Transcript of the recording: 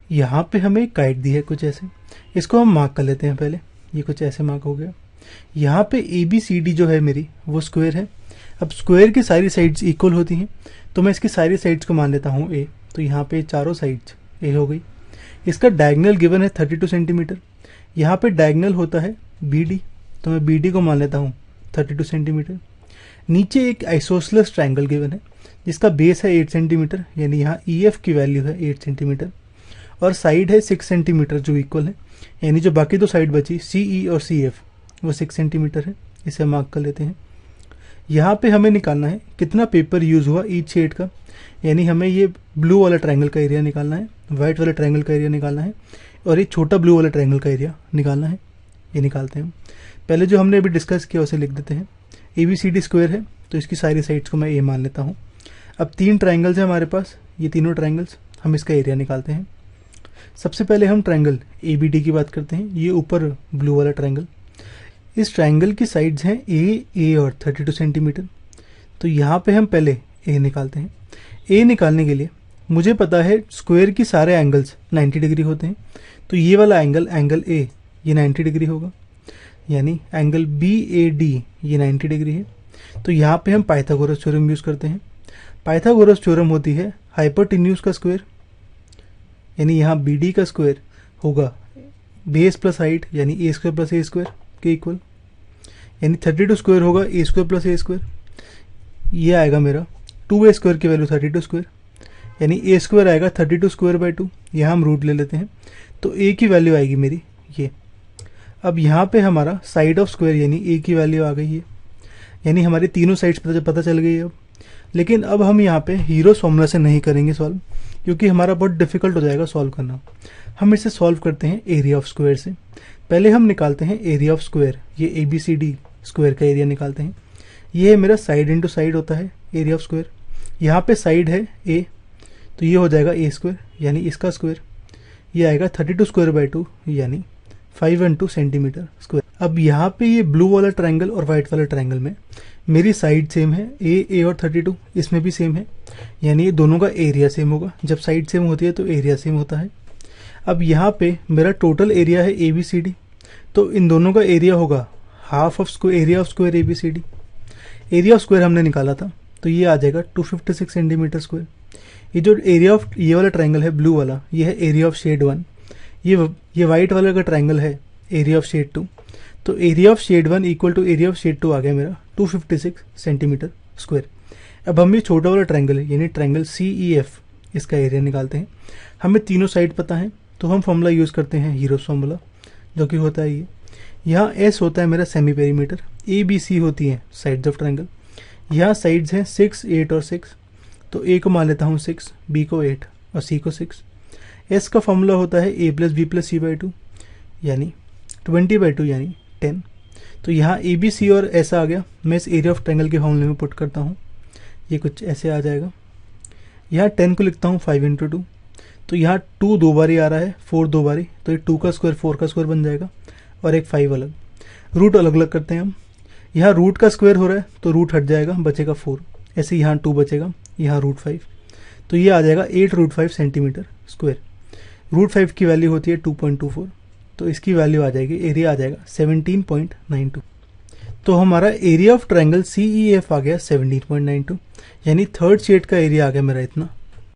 यहाँ पे हमें एक गाइड दी है कुछ ऐसे, इसको हम मार्क कर लेते हैं पहले। ये कुछ ऐसे मार्क हो गया। यहाँ पे ए बी सी डी जो है मेरी वो स्क्वायर है। अब स्क्वायर की सारी साइड्स इक्वल होती हैं, तो मैं इसकी सारी साइड्स को मान लेता हूँ ए। तो यहाँ पे चारों साइड्स ए हो गई। इसका डायगनल गिवन है 32 सेंटीमीटर। यहाँ पे डायगनल होता है बी डी, तो मैं बी डी को मान लेता हूँ 32 सेंटीमीटर। नीचे एक आइसोसेलेस ट्रायंगल गिवन है जिसका बेस है 8 सेंटीमीटर, यानी यहाँ ई एफ की वैल्यू है 8 सेंटीमीटर, और साइड है 6 सेंटीमीटर जो इक्वल है, यानी जो बाकी दो साइड बची सी ई और सी एफ वो 6 सेंटीमीटर है। इसे मार्क कर लेते हैं। यहाँ पे हमें निकालना है कितना पेपर यूज़ हुआ ईच शेड का, यानी हमें ये ब्लू वाला ट्रायंगल का एरिया निकालना है, वाइट वाले ट्रायंगल का एरिया निकालना है, और ये छोटा ब्लू वाला ट्रायंगल का एरिया निकालना है। ये निकालते हैं। पहले जो हमने अभी डिस्कस किया उसे लिख देते हैं। A B C D square है तो इसकी सारी साइड्स को मैं ए मान लेता हूँ। अब 3 ट्रायंगल्स हैं हमारे पास, ये तीनों ट्रायंगल्स, हम इसका एरिया निकालते हैं। सबसे पहले हम ट्रायंगल ए बी डी की बात करते हैं। ये ऊपर ब्लू वाला ट्रायंगल, इस ट्रायंगल की साइड्स हैं ए और 32 सेंटीमीटर। तो यहाँ पे हम पहले ए निकालते हैं। ए निकालने के लिए मुझे पता है स्क्वायर की सारे एंगल्स 90 डिग्री होते हैं, तो ये वाला एंगल ए ये 90 डिग्री होगा, यानी एंगल बी ए डी ये 90 डिग्री है। तो यहाँ पे हम पाइथागोरस थ्योरम यूज़ करते हैं। पाइथागोरस थ्योरम होती है हाइपोटेन्यूज का स्क्वायर, यानी यहाँ बी डी का स्क्वायर होगा बेस प्लस हाइट, यानी ए स्क्वायर प्लस ए स्क्वायर के इक्वल, यानी 32 स्क्वायर होगा ए स्क्वायर प्लस ए स्क्वायर। ये आएगा मेरा 2a स्क्वायर की वैल्यू 32 स्क्वायर, यानी ए स्क्वायर आएगा 32 स्क्वायर बाई 2। यहाँ हम रूट ले लेते हैं, तो ए की वैल्यू आएगी मेरी ये। अब यहाँ पे हमारा साइड ऑफ स्क्वायर यानी ए की वैल्यू आ गई है, यानी हमारी तीनों साइड्स पता चल गई है अब। लेकिन अब हम यहाँ पे हीरोस फॉर्मूला से नहीं करेंगे सॉल्व, क्योंकि हमारा बहुत डिफिकल्ट हो जाएगा सॉल्व करना। हम इसे सॉल्व करते हैं एरिया ऑफ स्क्वायर से। पहले हम निकालते हैं एरिया ऑफ स्क्वायर, ये A B C D square का एरिया निकालते हैं। ये मेरा साइड इंटू साइड होता है एरिया ऑफ स्क्वायर। यहाँ पे साइड है ए, तो ये हो जाएगा ए स्क्वायर, यानी इसका स्क्वायर। ये आएगा 32 स्क्वायर बाई 2, यानी 512 सेंटीमीटर स्क्वायर। अब यहाँ पे ये ब्लू वाला ट्रायंगल और वाइट वाला ट्रायंगल में मेरी साइड सेम है, ए और 32 इसमें भी सेम है, यानी ये दोनों का एरिया सेम होगा। जब साइड सेम होती है तो एरिया सेम होता है। अब यहाँ पे मेरा टोटल एरिया है ए बी सी डी, तो इन दोनों का एरिया होगा half of area of square A B C D. Area of square हमने निकाला था, तो ये आ जाएगा 256 सेंटीमीटर स्क्वायर। ये जो एरिया ऑफ ये वाला ट्रायंगल है ब्लू वाला, ये है एरिया ऑफ शेड 1। ये वाइट वाला का ट्रायंगल है एरिया ऑफ शेड 2। तो area of shade 1 equal to area of shade 2 आ गया मेरा 256 सेंटीमीटर स्क्वायर। अब हम ये छोटा वाला ट्रायंगल है यानी ट्रायंगल सी ई एफ, इसका एरिया निकालते हैं। हमें तीनों साइड पता है, तो हम फॉर्मूला यूज़ करते हैं हीरोस फॉर्मूला, जो कि होता है ये। यहाँ एस होता है मेरा semi perimeter, A B C होती है साइड्स ऑफ ट्रायंगल। यहाँ साइड्स हैं 6, 8 और 6, तो ए को मान लेता हूँ 6, बी को 8 और सी को 6। एस का फॉर्मूला होता है A plus B plus C by 2, यानी 20/2 यानी 10। तो यहाँ ए बी सी और एस आ गया। मैं इस एरिया ऑफ ट्रायंगल के फॉर्मूले में पुट करता हूँ, ये कुछ ऐसे आ जाएगा। यहाँ 10 को लिखता हूँ 5 × 2, तो यहाँ 2 2 बारी आ रहा है, 4 2 बारी, तो ये 2 का स्क्वायर 4 का स्क्वायर बन जाएगा, और एक 5 अलग। रूट अलग अलग करते हैं हम। यहाँ रूट का स्क्वायर हो रहा है तो रूट हट जाएगा, बचेगा 4। ऐसे यहाँ 2 बचेगा, यहाँ √5, तो ये आ जाएगा 8√5 सेंटीमीटर स्क्वायर। √5 की वैल्यू होती है 2.24, तो इसकी वैल्यू आ जाएगी, एरिया आ जाएगा 17.92। तो हमारा area of triangle C E F आ गया 17.92, यानी थर्ड शेड का एरिया आ गया मेरा इतना